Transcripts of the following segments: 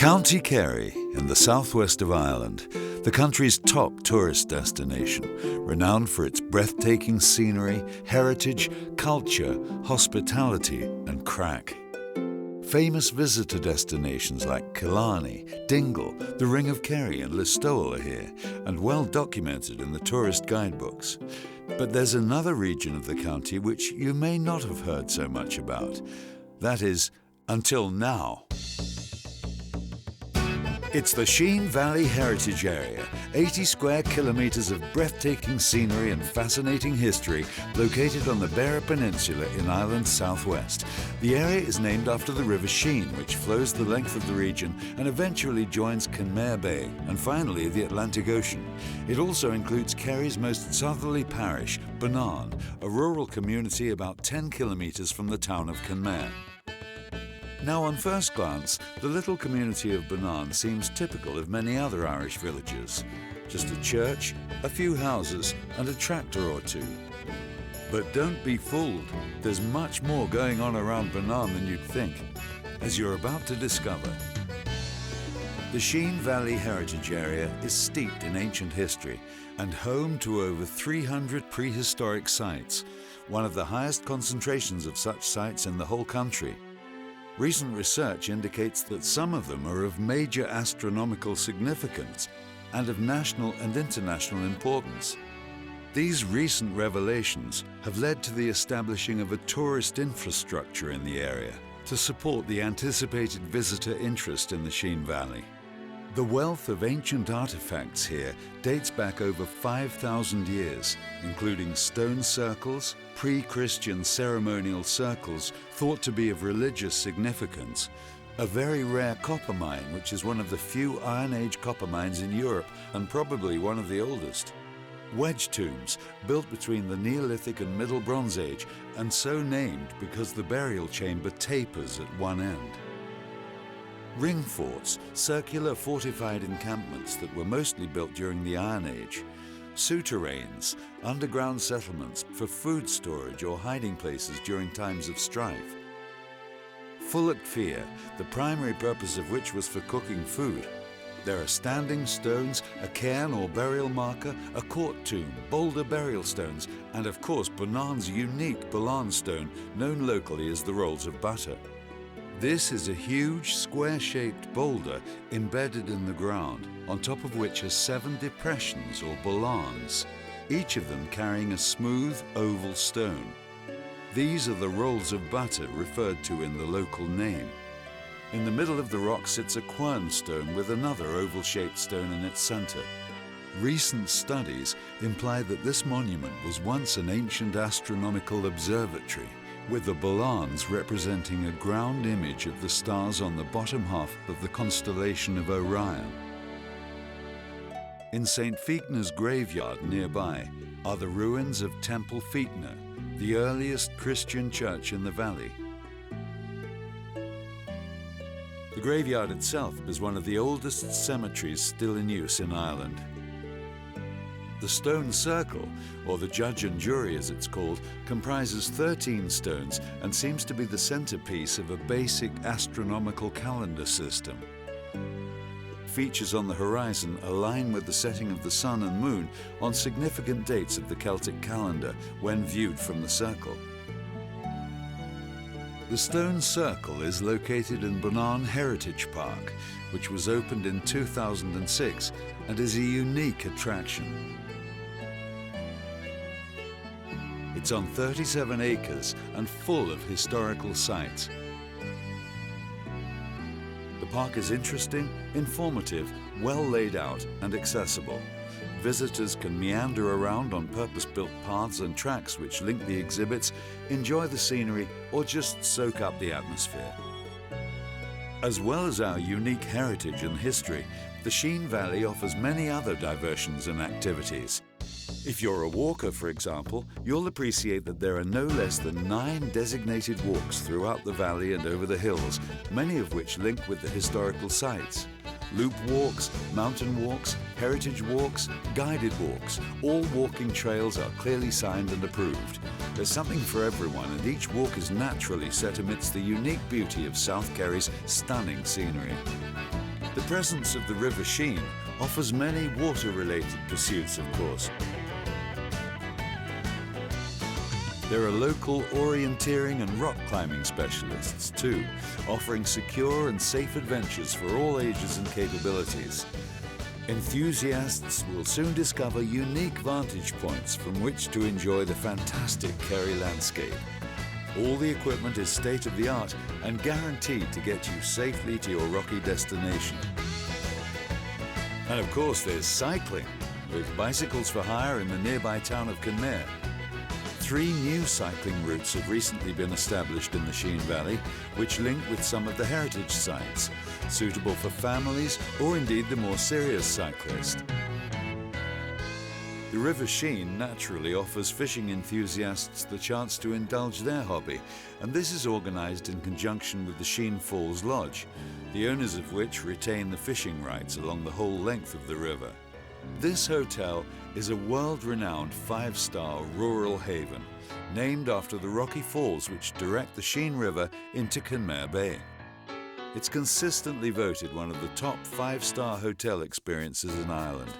County Kerry, in the southwest of Ireland, the country's top tourist destination, renowned for its breathtaking scenery, heritage, culture, hospitality and crack. Famous visitor destinations like Killarney, Dingle, the Ring of Kerry and Listowel are here, and well documented in the tourist guidebooks. But there's another region of the county which you may not have heard so much about. That is, until now. It's the Sheen Valley Heritage Area, 80 square kilometres of breathtaking scenery and fascinating history located on the Beara Peninsula in Ireland's southwest. The area is named after the River Sheen, which flows the length of the region and eventually joins Kenmare Bay and finally the Atlantic Ocean. It also includes Kerry's most southerly parish, Bonane, a rural community about 10 kilometres from the town of Kenmare. Now, on first glance, the little community of Bonane seems typical of many other Irish villages. Just a church, a few houses, and a tractor or two. But don't be fooled. There's much more going on around Bonane than you'd think, as you're about to discover. The Sheen Valley Heritage Area is steeped in ancient history and home to over 300 prehistoric sites, one of the highest concentrations of such sites in the whole country. Recent research indicates that some of them are of major astronomical significance and of national and international importance. These recent revelations have led to the establishing of a tourist infrastructure in the area to support the anticipated visitor interest in the Sheen Valley. The wealth of ancient artifacts here dates back over 5,000 years, including stone circles, pre-Christian ceremonial circles thought to be of religious significance, a very rare copper mine, which is one of the few Iron Age copper mines in Europe and probably one of the oldest. Wedge tombs built between the Neolithic and Middle Bronze Age and so named because the burial chamber tapers at one end. Ring forts, circular fortified encampments that were mostly built during the Iron Age. Souterrains, underground settlements for food storage or hiding places during times of strife. Fullock Fear, the primary purpose of which was for cooking food. There are standing stones, a cairn or burial marker, a court tomb, boulder burial stones, and of course Bonane's unique Bolan stone, known locally as the Rolls of Butter. This is a huge square-shaped boulder embedded in the ground, on top of which are 7 depressions or bolans, each of them carrying a smooth oval stone. These are the rolls of butter referred to in the local name. In the middle of the rock sits a quern stone with another oval-shaped stone in its center. Recent studies imply that this monument was once an ancient astronomical observatory, with the bolans representing a ground image of the stars on the bottom half of the constellation of Orion. In St. Fiachna's graveyard nearby are the ruins of Temple Fiachna, the earliest Christian church in the valley. The graveyard itself is one of the oldest cemeteries still in use in Ireland. The stone circle, or the judge and jury as it's called, comprises 13 stones and seems to be the centerpiece of a basic astronomical calendar system. Features on the horizon align with the setting of the sun and moon on significant dates of the Celtic calendar when viewed from the circle. The stone circle is located in Bonane Heritage Park, which was opened in 2006 and is a unique attraction. It's on 37 acres and full of historical sites. The park is interesting, informative, well laid out and accessible. Visitors can meander around on purpose-built paths and tracks which link the exhibits, enjoy the scenery, or just soak up the atmosphere. As well as our unique heritage and history, the Sheen Valley offers many other diversions and activities. If you're a walker, for example, you'll appreciate that there are no less than 9 designated walks throughout the valley and over the hills, many of which link with the historical sites. Loop walks, mountain walks, heritage walks, guided walks, all walking trails are clearly signed and approved. There's something for everyone, and each walk is naturally set amidst the unique beauty of South Kerry's stunning scenery. The presence of the River Sheen offers many water-related pursuits, of course. There are local orienteering and rock climbing specialists too, offering secure and safe adventures for all ages and capabilities. Enthusiasts will soon discover unique vantage points from which to enjoy the fantastic Kerry landscape. All the equipment is state-of-the-art and guaranteed to get you safely to your rocky destination. And of course there's cycling, with bicycles for hire in the nearby town of Kenmare. 3 new cycling routes have recently been established in the Sheen Valley, which link with some of the heritage sites, suitable for families or indeed the more serious cyclist. The River Sheen naturally offers fishing enthusiasts the chance to indulge their hobby, and this is organised in conjunction with the Sheen Falls Lodge, the owners of which retain the fishing rights along the whole length of the river. This hotel is a world-renowned 5-star rural haven, named after the rocky falls which direct the Sheen River into Kenmare Bay. It's consistently voted one of the top 5-star hotel experiences in Ireland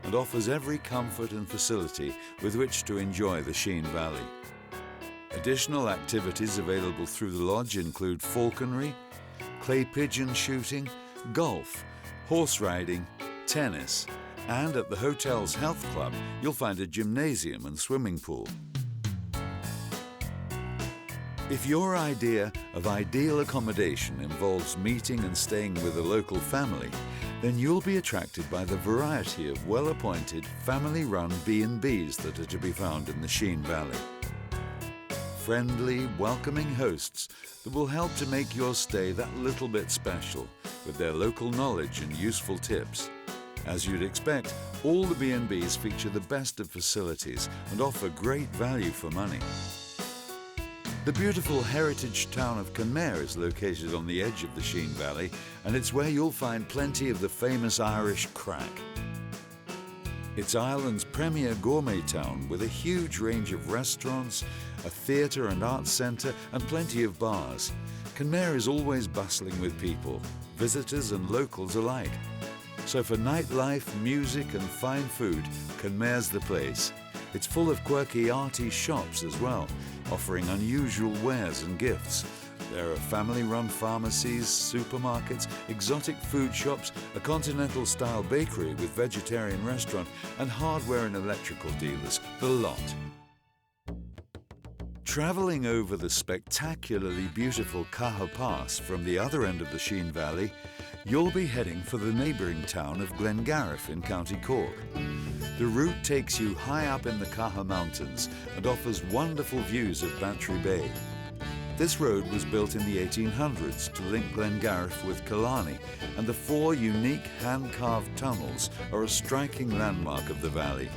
and offers every comfort and facility with which to enjoy the Sheen Valley. Additional activities available through the lodge include falconry, clay pigeon shooting, golf, horse riding, tennis, and at the hotel's health club you'll find a gymnasium and swimming pool. If your idea of ideal accommodation involves meeting and staying with a local family, then you'll be attracted by the variety of well-appointed, family-run B&Bs that are to be found in the Sheen Valley. Friendly, welcoming hosts that will help to make your stay that little bit special with their local knowledge and useful tips. As you'd expect, all the B&Bs feature the best of facilities and offer great value for money. The beautiful heritage town of Kenmare is located on the edge of the Sheen Valley, and it's where you'll find plenty of the famous Irish crack. It's Ireland's premier gourmet town with a huge range of restaurants, a theatre and arts centre and plenty of bars. Kenmare is always bustling with people, visitors and locals alike. So for nightlife, music and fine food, Kenmare's the place. It's full of quirky arty shops as well, offering unusual wares and gifts. There are family-run pharmacies, supermarkets, exotic food shops, a continental-style bakery with vegetarian restaurant, and hardware and electrical dealers, the lot. Travelling over the spectacularly beautiful Caha Pass from the other end of the Sheen Valley, you'll be heading for the neighbouring town of Glengariff in County Cork. The route takes you high up in the Caha Mountains and offers wonderful views of Bantry Bay. This road was built in the 1800s to link Glengariff with Killarney, and the 4 unique hand-carved tunnels are a striking landmark of the valley.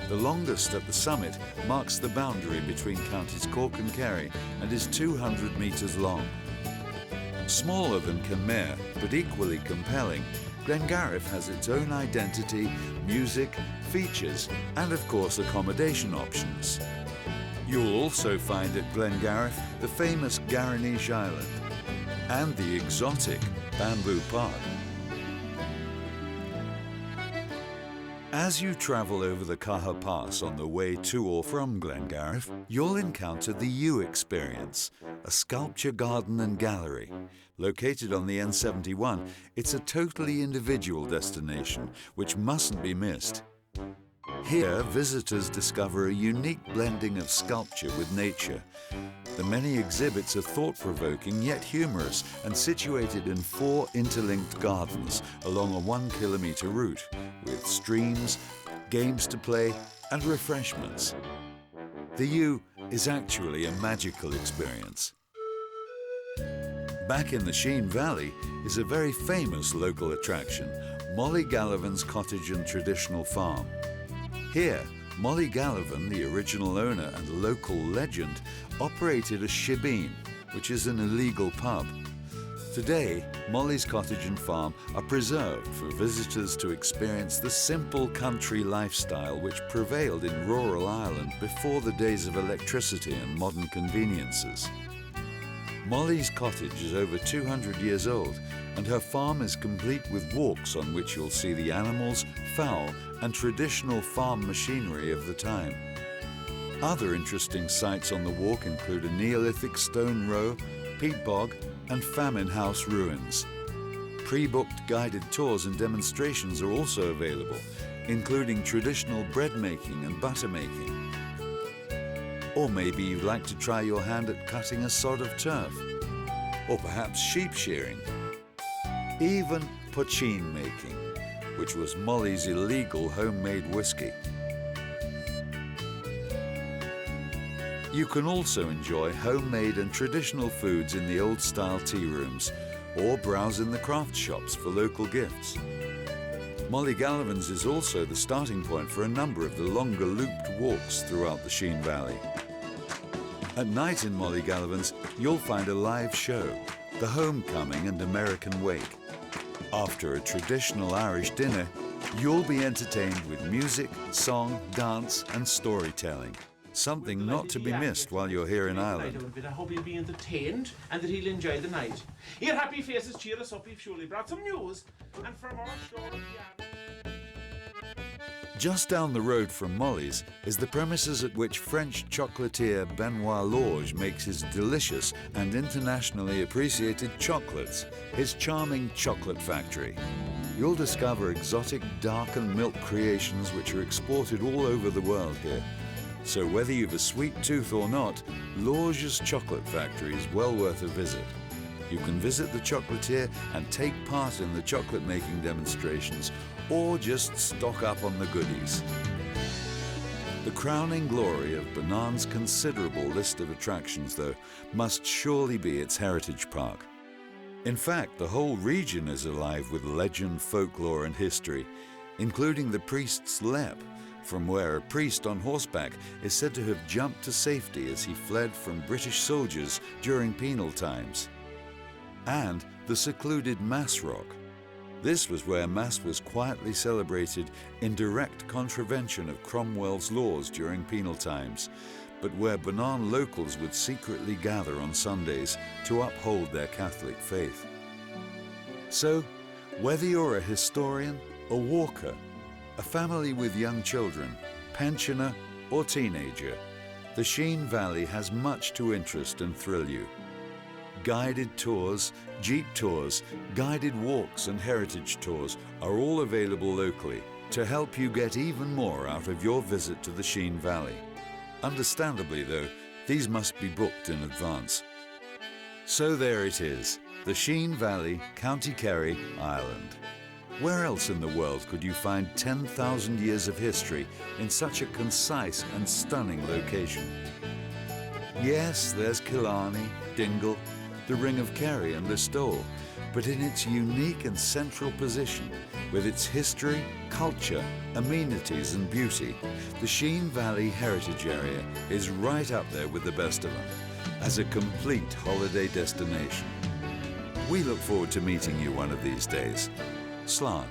The longest at the summit marks the boundary between counties Cork and Kerry and is 200 metres long. Smaller than Kenmare, but equally compelling, Glengariff has its own identity, music, features, and of course accommodation options. You'll also find at Glengariff the famous Garanish Island and the exotic Bamboo Park. As you travel over the Caha Pass on the way to or from Glengariff, you'll encounter the U Experience, a sculpture garden and gallery. Located on the N71, it's a totally individual destination which mustn't be missed. Here, visitors discover a unique blending of sculpture with nature. The many exhibits are thought-provoking yet humorous and situated in 4 interlinked gardens along a 1-kilometre route with streams, games to play and refreshments. The U is actually a magical experience. Back in the Sheen Valley is a very famous local attraction, Molly Galavan's Cottage and Traditional Farm. Here, Molly Galavan, the original owner and local legend, operated a shebeen, which is an illegal pub. Today, Molly's cottage and farm are preserved for visitors to experience the simple country lifestyle which prevailed in rural Ireland before the days of electricity and modern conveniences. Molly's cottage is over 200 years old, and her farm is complete with walks on which you'll see the animals, fowl, and traditional farm machinery of the time. Other interesting sights on the walk include a Neolithic stone row, peat bog, and famine house ruins. Pre-booked guided tours and demonstrations are also available, including traditional bread making and butter making. Or maybe you'd like to try your hand at cutting a sod of turf, or perhaps sheep shearing. Even pochine making, which was Molly's illegal homemade whiskey. You can also enjoy homemade and traditional foods in the old-style tea rooms, or browse in the craft shops for local gifts. Molly Galavan's is also the starting point for a number of the longer looped walks throughout the Sheen Valley. At night in Molly Galavan's, you'll find a live show, the Homecoming and American Wake. After a traditional Irish dinner, you'll be entertained with music, song, dance and storytelling. Something not to be missed while you're here in Ireland. I hope he'll be entertained and that he'll enjoy the night. Your happy faces cheer us up. We've surely brought some news. And from our store of the... Just down the road from Molly's is the premises at which French chocolatier Benoit Lorge makes his delicious and internationally appreciated chocolates, his charming chocolate factory. You'll discover exotic dark and milk creations which are exported all over the world here. So whether you've a sweet tooth or not, Lorge's chocolate factory is well worth a visit. You can visit the chocolatier and take part in the chocolate making demonstrations, or just stock up on the goodies. The crowning glory of Bonane's considerable list of attractions, though, must surely be its heritage park. In fact, the whole region is alive with legend, folklore and history, including the priest's lep, from where a priest on horseback is said to have jumped to safety as he fled from British soldiers during penal times. And the secluded Mass Rock. This was where Mass was quietly celebrated in direct contravention of Cromwell's laws during penal times, but where Bonane locals would secretly gather on Sundays to uphold their Catholic faith. So, whether you're a historian, a walker, a family with young children, pensioner or teenager, the Sheen Valley has much to interest and thrill you. Guided tours, jeep tours, guided walks and heritage tours are all available locally to help you get even more out of your visit to the Sheen Valley. Understandably though, these must be booked in advance. So there it is, the Sheen Valley, County Kerry, Ireland. Where else in the world could you find 10,000 years of history in such a concise and stunning location? Yes, there's Killarney, Dingle, the Ring of Kerry and Listowel, but in its unique and central position, with its history, culture, amenities and beauty, the Sheen Valley Heritage Area is right up there with the best of them, as a complete holiday destination. We look forward to meeting you one of these days. Slán.